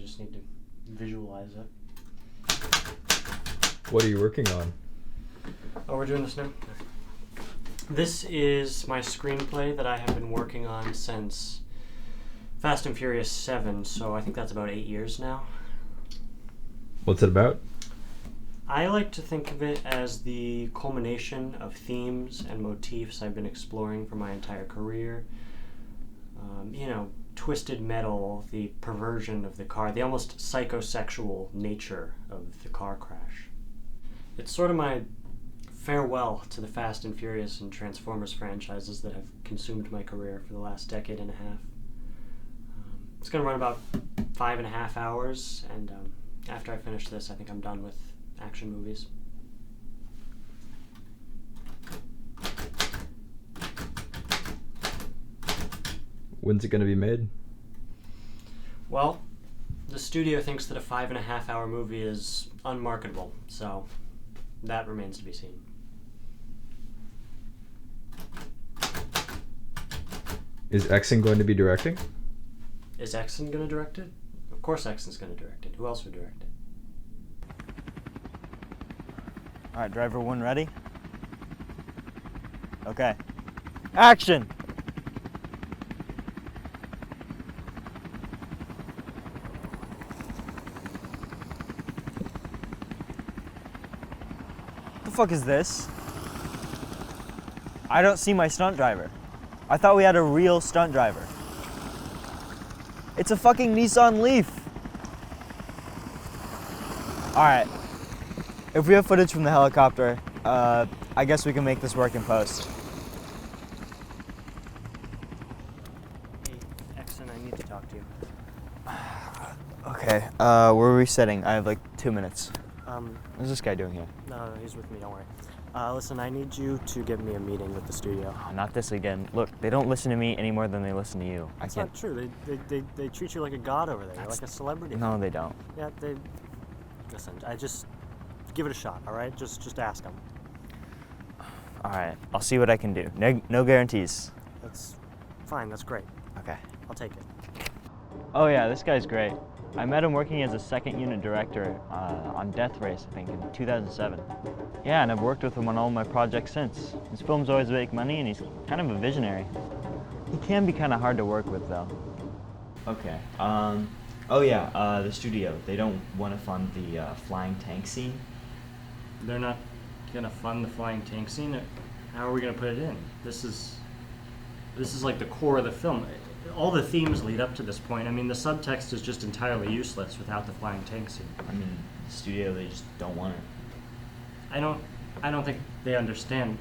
just need to visualize it. What are you working on? Oh, we're doing this now? This is my screenplay that I have been working on since Fast and Furious 7, so I think that's about 8 years now. What's it about? I like to think of it as the culmination of themes and motifs I've been exploring for my entire career. Twisted metal, the perversion of the car, the almost psychosexual nature of the car crash. It's sort of my farewell to the Fast and Furious and Transformers franchises that have consumed my career for the last decade and a half. It's going to run about 5.5 hours, and after I finish this, I think I'm done with action movies. When's it going to be made? Well, the studio thinks that a 5.5 hour movie is unmarketable, so that remains to be seen. Is Exon going to be directing? Is Exon going to direct it? Of course Exon's going to direct it. Who else would direct it? All right, driver one ready? Okay. Action! What the fuck is this? I don't see my stunt driver. I thought we had a real stunt driver. It's a fucking Nissan Leaf. All right. If we have footage from the helicopter, I guess we can make this work in post. Hey, Exon, I need to talk to you. Okay, where are we sitting? I have like 2 minutes. Um, What's this guy doing here? no, he's with me, don't worry. Listen, I need you to give me a meeting with the studio. Oh, not this again. Look, they don't listen to me any more than they listen to you. That's not true. They treat you like a god over there. You're like a celebrity. No, they don't. Yeah, listen, I just give it a shot, all right? Just ask them. All right, I'll see what I can do. No guarantees. That's fine. That's great. Okay. I'll take it. Oh yeah, this guy's great. I met him working as a second unit director on Death Race, I think, in 2007. Yeah, and I've worked with him on all my projects since. His films always make money, and he's kind of a visionary. He can be kind of hard to work with, though. Okay. Oh yeah, the studio. They don't want to fund the flying tank scene. They're not gonna fund the flying tank scene. How are we gonna put it in? This is like the core of the film. All the themes lead up to this point. I mean, the subtext is just entirely useless without the flying tank scene. I mean, the studio, they just don't want it. I don't think they understand.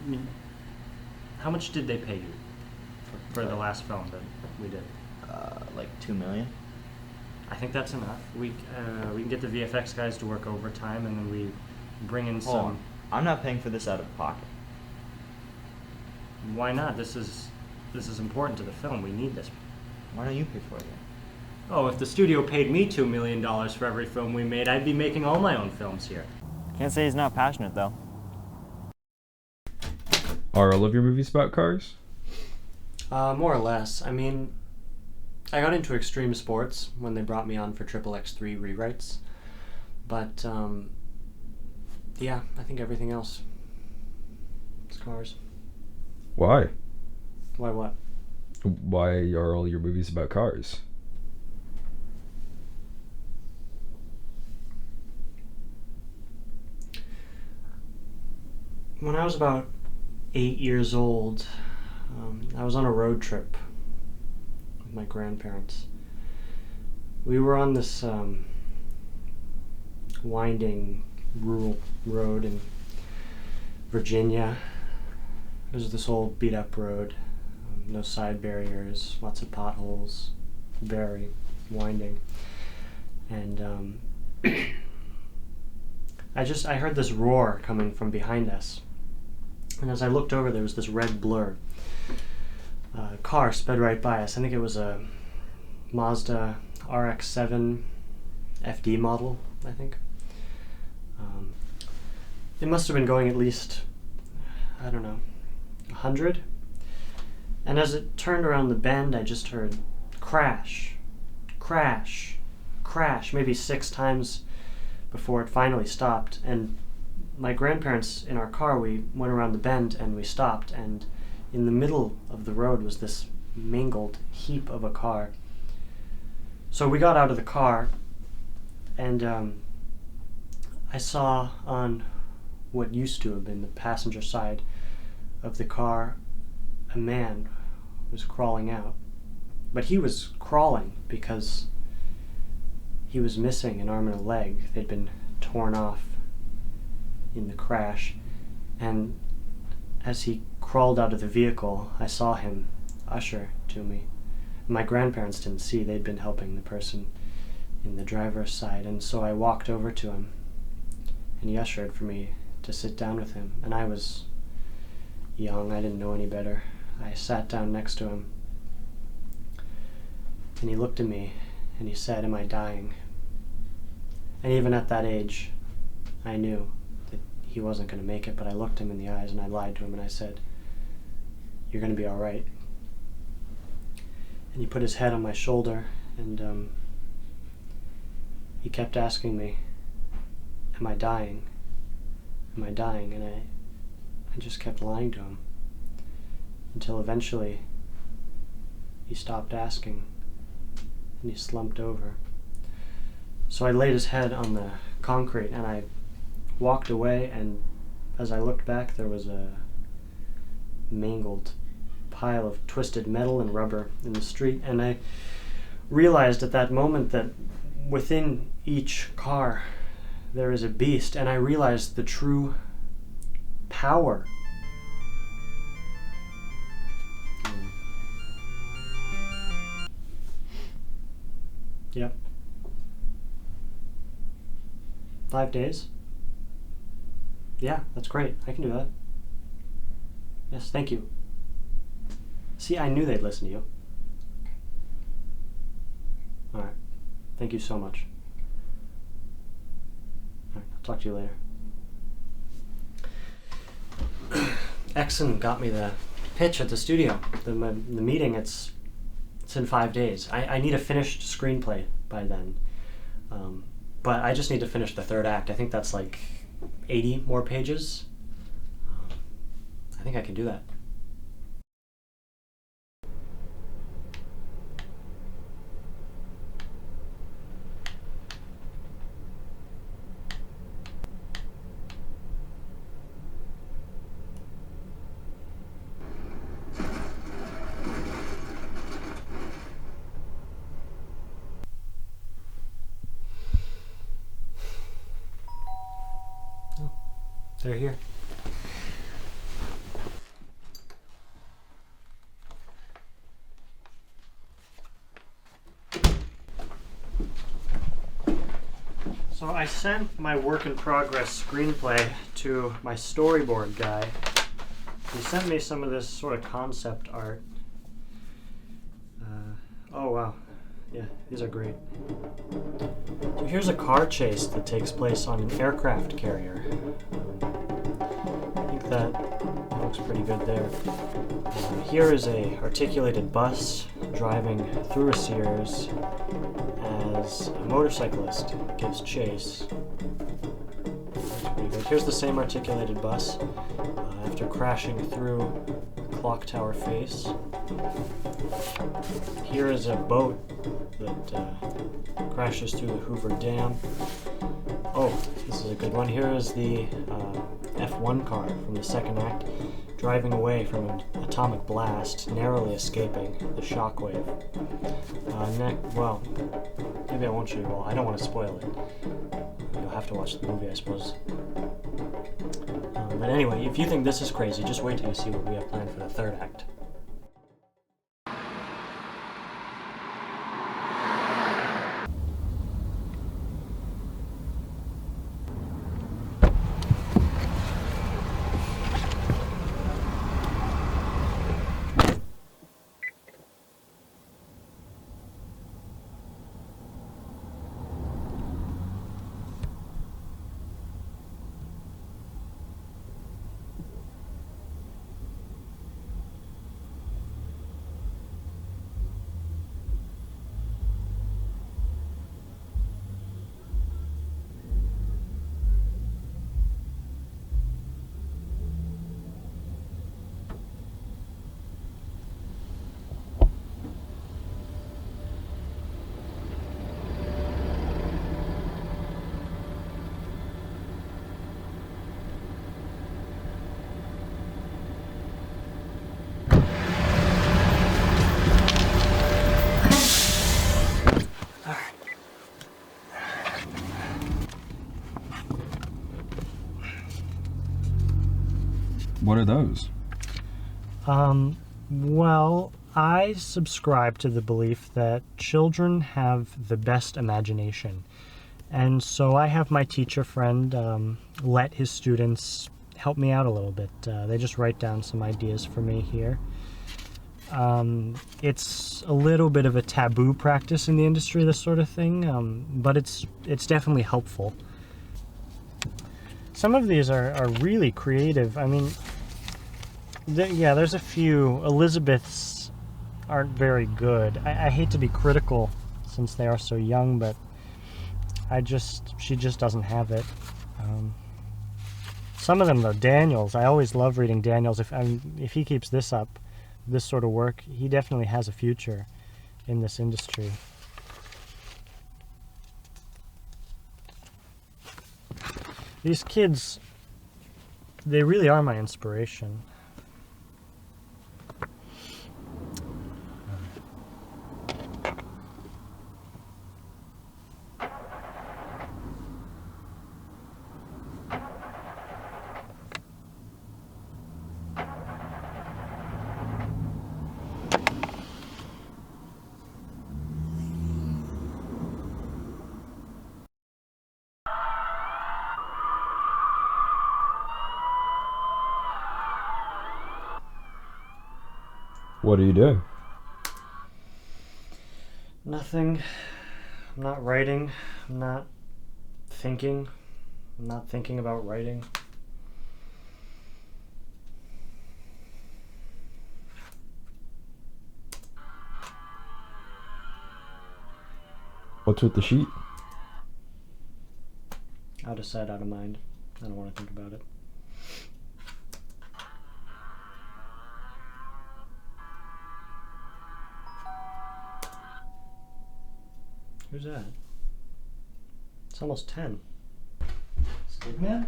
I mean, how much did they pay you for the last film that we did? Like $2 million? I think that's enough. We can get the VFX guys to work overtime, and then we bring in Hold some. on. I'm not paying for this out of pocket. Why not? This is important to the film. We need this. Why don't you pay for it then? Oh, if the studio paid me $2 million for every film we made, I'd be making all my own films here. Can't say he's not passionate, though. Are all of your movies about cars? More or less. I mean, I got into extreme sports when they brought me on for XXX3 rewrites. But, yeah, I think everything else is cars. Why? Why what? Why are all your movies about cars? When I was about 8 years old, I was on a road trip with my grandparents. We were on this winding rural road in Virginia. It was this old beat-up road, no side barriers, lots of potholes, very winding. And I heard this roar coming from behind us. And as I looked over, there was this red blur. A car sped right by us. I think it was a Mazda RX-7 FD model, I think. It must have been going at least, I don't know, 100. And as it turned around the bend, I just heard crash, crash, crash, maybe 6 times before it finally stopped. And my grandparents, in our car, we went around the bend and we stopped, and in the middle of the road was this mangled heap of a car. So we got out of the car, and I saw on what used to have been the passenger side of the car, a man was crawling out. But he was crawling because he was missing an arm and a leg. They'd been torn off in the crash. And as he crawled out of the vehicle, I saw him usher to me. My grandparents didn't see. They'd been helping the person in the driver's side. And so I walked over to him, and he ushered for me to sit down with him. And I was young. I didn't know any better. I sat down next to him. And he looked at me and he said, "Am I dying?" And even at that age, I knew that he wasn't going to make it, but I looked him in the eyes and I lied to him and I said, "You're going to be all right." And he put his head on my shoulder and he kept asking me, "Am I dying? Am I dying?" And I just kept lying to him until eventually he stopped asking. And he slumped over. So I laid his head on the concrete and I walked away, and as I looked back there was a mangled pile of twisted metal and rubber in the street, and I realized at that moment that within each car there is a beast, and I realized the true power. Yep. 5 days? Yeah, that's great. I can do that. Yes, thank you. See, I knew they'd listen to you. Alright. Thank you so much. Alright, I'll talk to you later. Exon got me the pitch at the studio. The meeting, it's in 5 days. I need a finished screenplay by then. But I just need to finish the third act. I think that's like 80 more pages. I think I can do that. They're here. So I sent my work in progress screenplay to my storyboard guy. He sent me some of this sort of concept art. Oh wow. Yeah, these are great. So here's a car chase that takes place on an aircraft carrier. I think that looks pretty good there. Here is a articulated bus driving through a Sears as a motorcyclist gives chase. That's pretty good. Here's the same articulated bus after crashing through a clock tower face. Here is a boat that crashes through the Hoover Dam. Oh, this is a good one. Here is the F1 car from the second act, driving away from an atomic blast, narrowly escaping the shockwave. Well, maybe I won't show you all. I don't want to spoil it. You'll have to watch the movie, I suppose. But anyway, if you think this is crazy, just wait till you see what we have planned for the third act. What are those? Well, I subscribe to the belief that children have the best imagination. And so I have my teacher friend let his students help me out a little bit. They just write down some ideas for me here. It's a little bit of a taboo practice in the industry, this sort of thing, but it's definitely helpful. Some of these are really creative. I mean, there's a few. Elizabeth's aren't very good. I hate to be critical since they are so young, but she just doesn't have it. Some of them, though, Daniel's. I always love reading Daniel's. If he keeps this up, this sort of work, he definitely has a future in this industry. These kids, they really are my inspiration. What are you doing? Nothing. I'm not writing. I'm not thinking. I'm not thinking about writing. What's with the sheet? Out of sight, out of mind. I don't want to think about it. Who's that? It's almost 10. Skidman?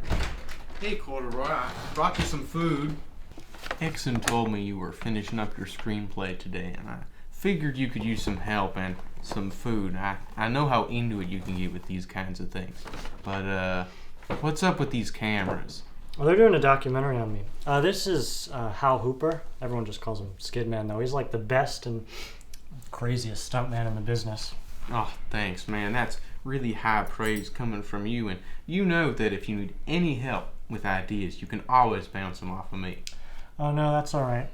Hey Corduroy, I brought you some food. Exon told me you were finishing up your screenplay today, and I figured you could use some help and some food. I know how into it you can get with these kinds of things, but what's up with these cameras? Well, they're doing a documentary on me. This is Hal Hooper. Everyone just calls him Skidman, though. He's like the best and craziest stuntman in the business. Oh, thanks, man. That's really high praise coming from you, and you know that if you need any help with ideas, you can always bounce them off of me. Oh, no, that's all right.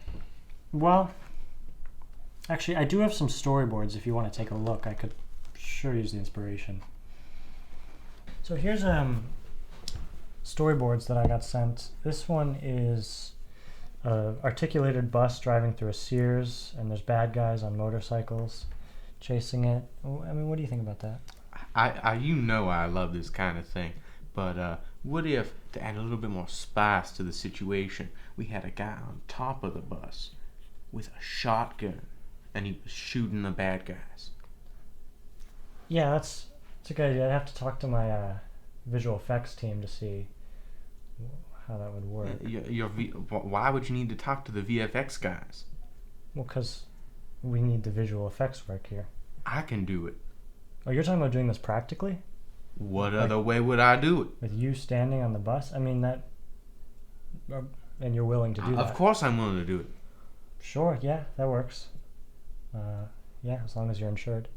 Well, actually, I do have some storyboards if you want to take a look. I could sure use the inspiration. So here's storyboards that I got sent. This one is an articulated bus driving through a Sears, and there's bad guys on motorcycles chasing it. I mean, what do you think about that? You know I love this kind of thing, but what if, to add a little bit more spice to the situation, we had a guy on top of the bus with a shotgun, and he was shooting the bad guys? Yeah, that's a good idea. I'd have to talk to my visual effects team to see how that would work. Why would you need to talk to the VFX guys? Well, because we need the visual effects work here. I can do it. Oh, you're talking about doing this practically? What other way would I do it? With you standing on the bus? I mean, that... and you're willing to do that? Of course I'm willing to do it. Sure, yeah, that works. Yeah, as long as you're insured.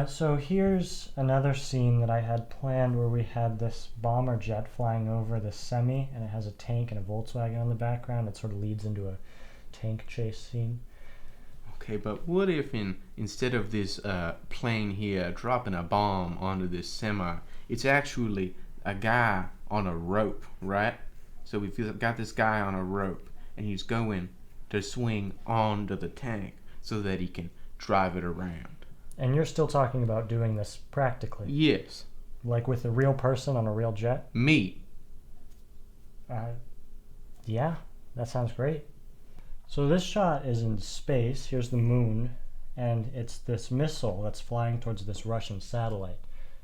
So here's another scene that I had planned where we had this bomber jet flying over the semi, and it has a tank and a Volkswagen on the background. It sort of leads into a tank chase scene. Okay, but what if instead of this plane here dropping a bomb onto this semi, it's actually a guy on a rope, right? So we've got this guy on a rope, and he's going to swing onto the tank so that he can drive it around. And you're still talking about doing this practically? Yes. Like with a real person on a real jet? Me. Yeah, that sounds great. So this shot is in space. Here's the moon, and it's this missile that's flying towards this Russian satellite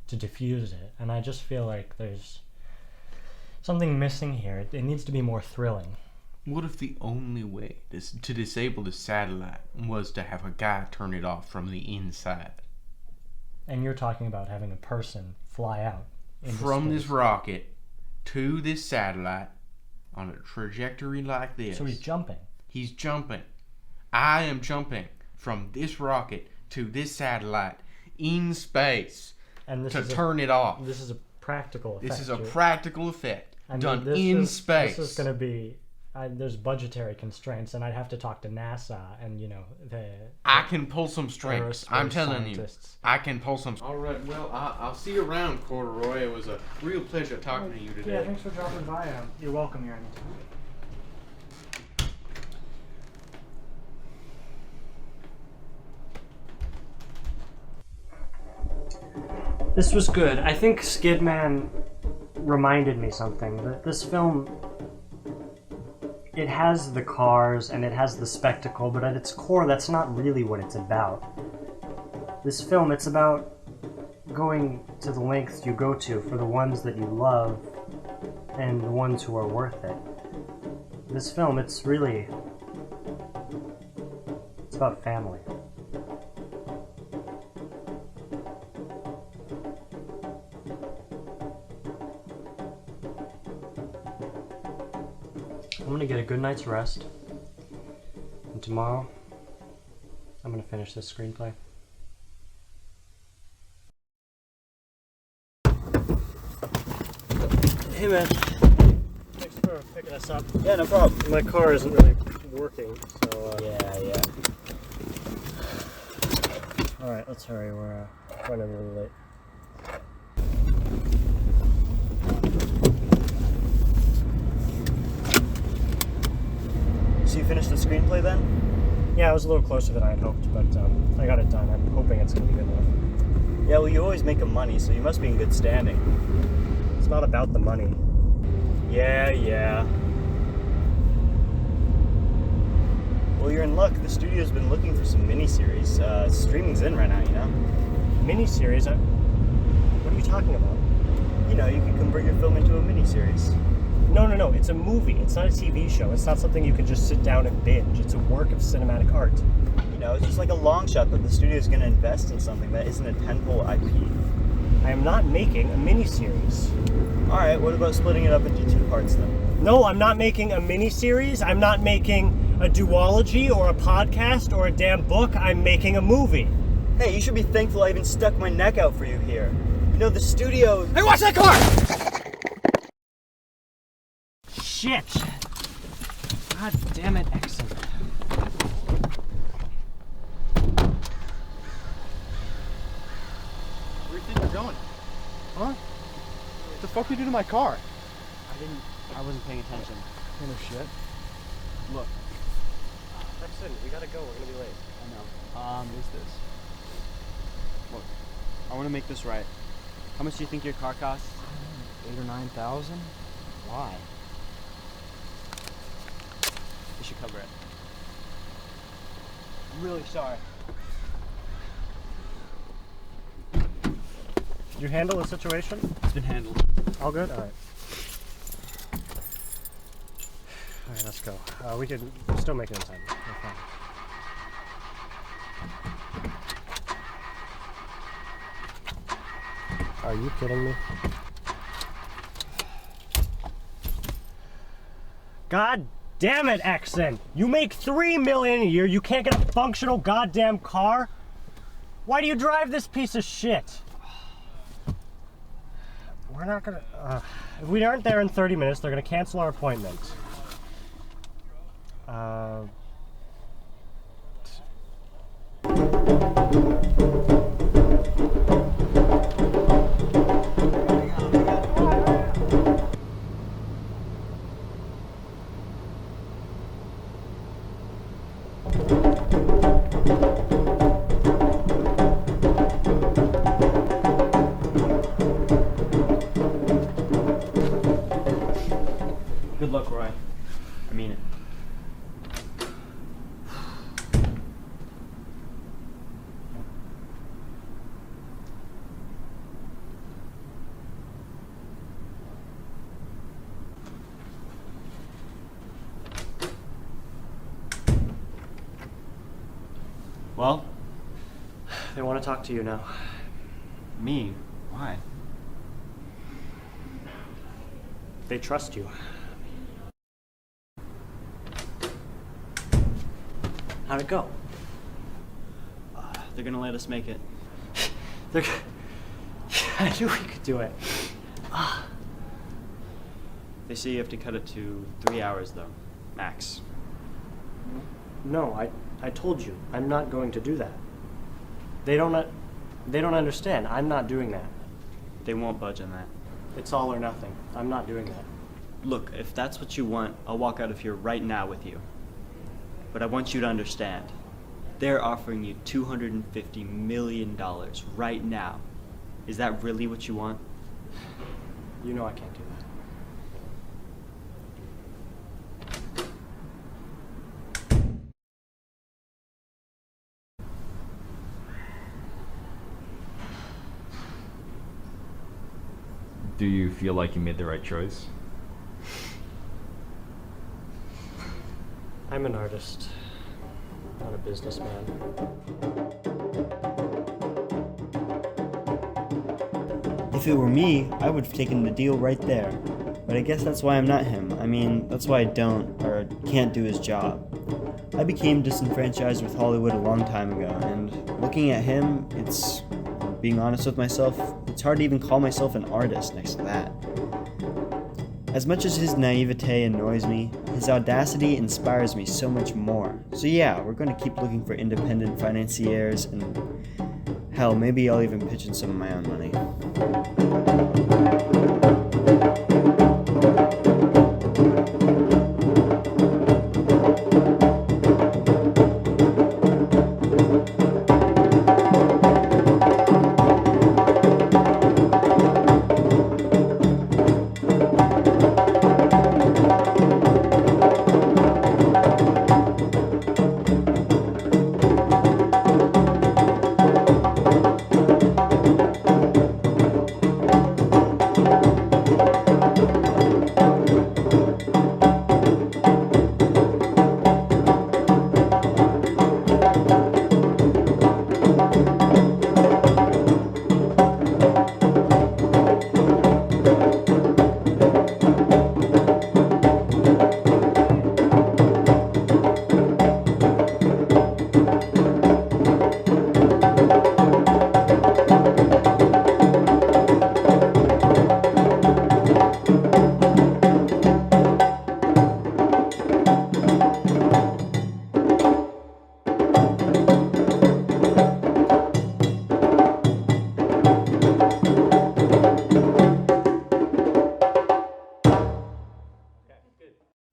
to defuse it. And I just feel like there's something missing here. It needs to be more thrilling. What if the only way to disable the satellite was to have a guy turn it off from the inside? And you're talking about having a person fly out into from space. This rocket to this satellite on a trajectory like this. So he's jumping. He's jumping. I am jumping from this rocket to this satellite in space And this to is turn it off. This is a practical effect. This is a Drew. practical effect I mean, done this in is, space. This is going to be. There's budgetary constraints, and I'd have to talk to NASA and I can pull some strings. I'm aerospace telling you, scientists. I can pull some. All right. Well, I'll see you around, Corduroy. It was a real pleasure talking to you today. Yeah, thanks for dropping by. You're welcome here anytime. This was good. I think Skidman reminded me something. That this film, it has the cars and it has the spectacle, but at its core, that's not really what it's about. This film, it's about going to the lengths you go to for the ones that you love and the ones who are worth it. This film, it's about family. I'm gonna get a good night's rest, and tomorrow I'm gonna finish this screenplay. Hey man, thanks for picking us up. Yeah, no problem. My car isn't really working, so Yeah. Alright, let's hurry, we're running really late. So you finished the screenplay then? Yeah, it was a little closer than I had hoped, but I got it done. I'm hoping it's gonna be good enough. Yeah, well, you always make a money, so you must be in good standing. It's not about the money. Yeah. Well, you're in luck. The studio's been looking for some miniseries. Streaming's in right now, you know? Miniseries? What are you talking about? You know, you can convert your film into a miniseries. No. It's a movie. It's not a TV show. It's not something you can just sit down and binge. It's a work of cinematic art. You know, it's just like a long shot that the studio's gonna invest in something that isn't a tentpole IP. I am not making a miniseries. Alright, what about splitting it up into 2 parts then? No, I'm not making a miniseries. I'm not making a duology or a podcast or a damn book. I'm making a movie. Hey, you should be thankful I even stuck my neck out for you here. You know, the studio... Hey, watch that car! Shit! God damn it, Exon. Where do you think you're going? Huh? What the fuck did you do to my car? I wasn't paying attention. No shit. Look, Exon, we gotta go. We're gonna be late. I know. Is this? Look, I want to make this right. How much do you think your car costs? 8,000 or 9,000? Why? You should cover it. I'm really sorry. Did you handle the situation? It's been handled. All good? Alright. Alright, let's go. We can still make it in time. No problem. Are you kidding me? God damn it, Exon! You make $3 million a year, you can't get a functional goddamn car? Why do you drive this piece of shit? We're not gonna... if we aren't there in 30 minutes, they're gonna cancel our appointment. Good luck, Roy. I mean it. Well, They want to talk to you now. me? Why? They trust you. How'd it go? They're gonna let us make it. They're... I knew we could do it. They say you have to cut it to 3 hours though, max. No, I told you, I'm not going to do that. They don't understand. I'm not doing that. They won't budge on that. It's all or nothing. I'm not doing that. Look, if that's what you want, I'll walk out of here right now with you. But I want you to understand. They're offering you $250 million right now. Is that really what you want? You know I can't do that. Do you feel like you made the right choice? I'm an artist, not a businessman. If it were me, I would have taken the deal right there. But I guess that's why I'm not him. I mean, that's why I don't or can't do his job. I became disenfranchised with Hollywood a long time ago, and looking at him, being honest with myself, it's hard to even call myself an artist next to that. As much as his naivete annoys me, his audacity inspires me so much more. So yeah, we're going to keep looking for independent financiers, and hell, maybe I'll even pitch in some of my own money.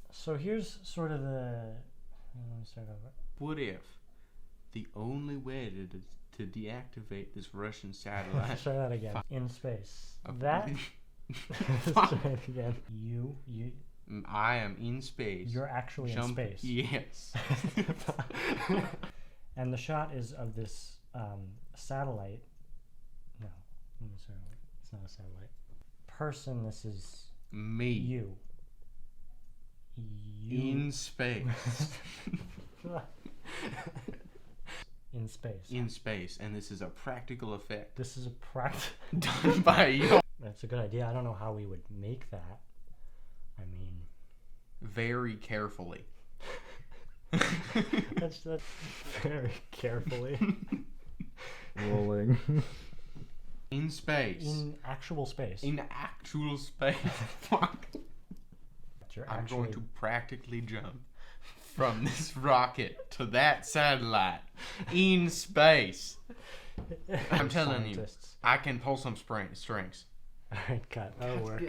So here's sort of the... Let me start over. What if the only way to deactivate this Russian satellite... Let's try that again. In space. Okay. That... Let's try it again. You... I am in space. You're actually in space. Yes. And the shot is of this satellite. No, sorry, it's not a satellite. Person, this is Me. you. In space. In space. In space, and this is a practical effect This is a practice. done by you. That's a good idea. I don't know how we would make that. I mean... Very carefully. That's very carefully. Rolling. In space. In actual space. In actual space. Fuck. You're I'm actually... going to practically jump from this rocket to that satellite in space. I'm telling you, Scientists. I can pull some strings. Alright, cut. That'll work.